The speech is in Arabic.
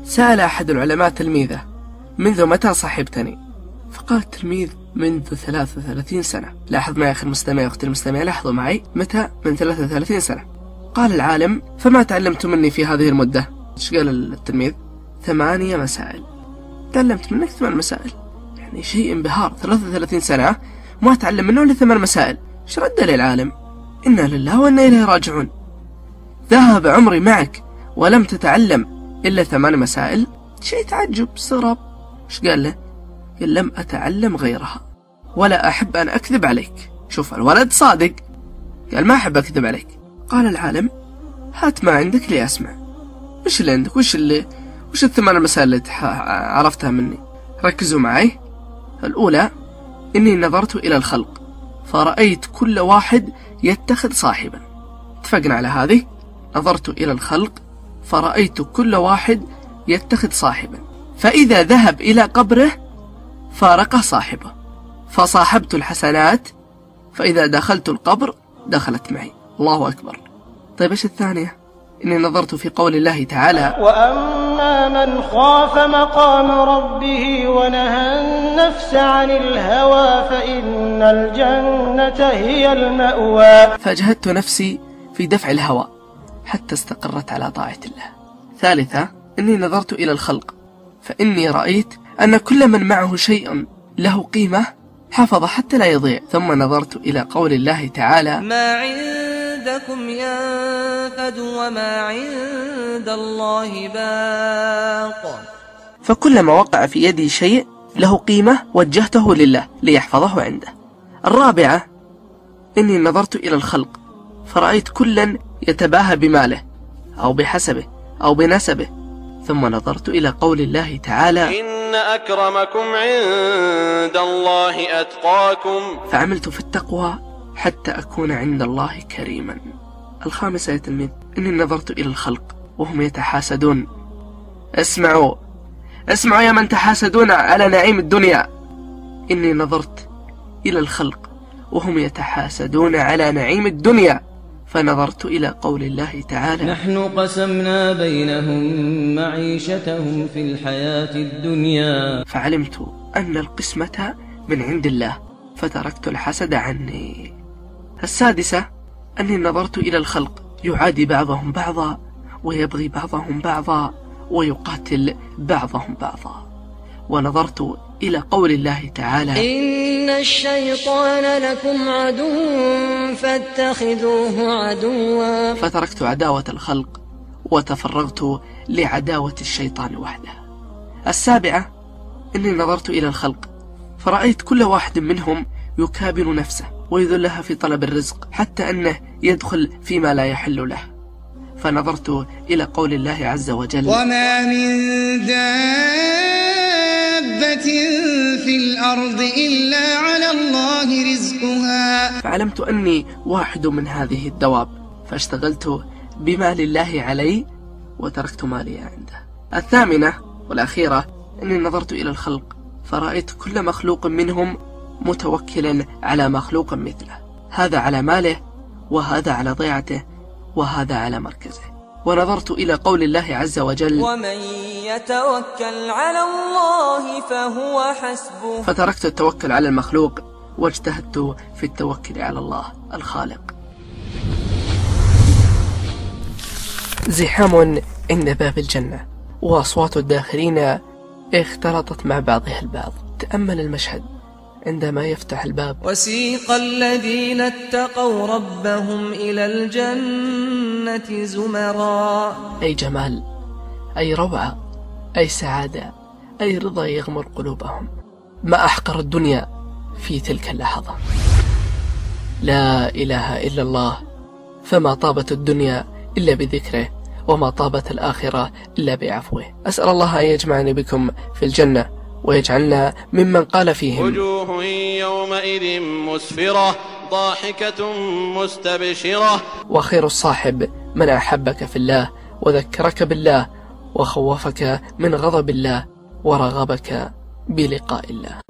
سأل أحد العلماء تلميذه: منذ متى صحبتني؟ فقال التلميذ: منذ 33 سنة. لاحظ معي أخي المستمع وأختي المستمع، لاحظوا معي متى من 33 سنة. قال العالم: فما تعلمت مني في هذه المدة؟ ايش قال التلميذ؟ 8 مسائل. تعلمت منك 8 مسائل، يعني شيء انبهار. 33 سنة ما تعلم منه إلا 8 مسائل. ايش رد لي العالم؟ إنا لله وإنا إليه راجعون. ذهب عمري معك ولم تتعلم إلا 8 مسائل؟ شيء تعجب، استغراب. ايش قال له؟ قال: لم أتعلم غيرها ولا أحب أن أكذب عليك. شوف الولد صادق، قال: ما أحب أكذب عليك. قال العالم: هات ما عندك لي أسمع. وش اللي عندك؟ وش ال8 مسائل اللي عرفتها مني؟ ركزوا معي. الأولى: إني نظرت إلى الخلق فرأيت كل واحد يتخذ صاحبا. اتفقنا على هذه؟ نظرت إلى الخلق فرأيت كل واحد يتخذ صاحبا، فإذا ذهب إلى قبره فارقه صاحبه، فصاحبت الحسنات، فإذا دخلت القبر دخلت معي. الله أكبر. طيب إيش الثانية؟ إني نظرت في قول الله تعالى: وأما من خاف مقام ربه ونهى النفس عن الهوى فإن الجنة هي المأوى. فأجهدت نفسي في دفع الهوى حتى استقرت على طاعة الله. ثالثة: إني نظرت إلى الخلق فإني رأيت أن كل من معه شيء له قيمة حفظ حتى لا يضيع. ثم نظرت إلى قول الله تعالى: ما عندكم ينفد وما عند الله باق. فكلما وقع في يدي شيء له قيمة وجهته لله ليحفظه عنده. الرابعة: إني نظرت إلى الخلق فرأيت كلا يتباهى بماله أو بحسبه أو بنسبه. ثم نظرت إلى قول الله تعالى: إن أكرمكم عند الله أتقاكم. فعملت في التقوى حتى أكون عند الله كريما. الخامسة يا تلميذ: إني نظرت إلى الخلق وهم يتحاسدون. اسمعوا يا من تحاسدون على نعيم الدنيا. إني نظرت إلى الخلق وهم يتحاسدون على نعيم الدنيا، فنظرت إلى قول الله تعالى: نحن قسمنا بينهم معيشتهم في الحياة الدنيا. فعلمت أن القسمة من عند الله فتركت الحسد عني. السادسة: أني نظرت إلى الخلق يعادي بعضهم بعضا ويبغي بعضهم بعضا ويقاتل بعضهم بعضا. ونظرت إلى قول الله تعالى: إن الشيطان لكم عدو فاتخذوه عدوا. فتركت عداوة الخلق وتفرغت لعداوة الشيطان وحده. السابعة: إني نظرت إلى الخلق فرأيت كل واحد منهم يكابر نفسه ويذلها في طلب الرزق حتى أنه يدخل فيما لا يحل له. فنظرت إلى قول الله عز وجل: وما من دابة في الأرض إلا على الله رزقها. فعلمت أني واحد من هذه الدواب، فاشتغلت بمال الله علي وتركت مالي عنده. الثامنة والأخيرة: أني نظرت إلى الخلق فرأيت كل مخلوق منهم متوكلا على مخلوق مثله، هذا على ماله وهذا على ضيعته وهذا على مركزه. ونظرت إلى قول الله عز وجل: ومن يتوكل على الله فهو حسبه. فتركت التوكل على المخلوق واجتهدت في التوكل على الله الخالق. زحام عند باب الجنة وأصوات الداخلين اختلطت مع بعضها البعض. تأمل المشهد عندما يفتح الباب: وسيق الذين اتقوا ربهم إلى الجنة زمرا. أي جمال، أي روعة، أي سعادة، أي رضا يغمر قلوبهم. ما أحقر الدنيا في تلك اللحظة. لا إله إلا الله، فما طابت الدنيا إلا بذكره وما طابت الآخرة إلا بعفوه. أسأل الله أن يجمعني بكم في الجنة ويجعلنا ممن قال فيهم: وجوه يومئذ مسفرة ضاحكة مستبشرة. وخير الصاحب من أحبك في الله وذكرك بالله وخوفك من غضب الله ورغبك بلقاء الله.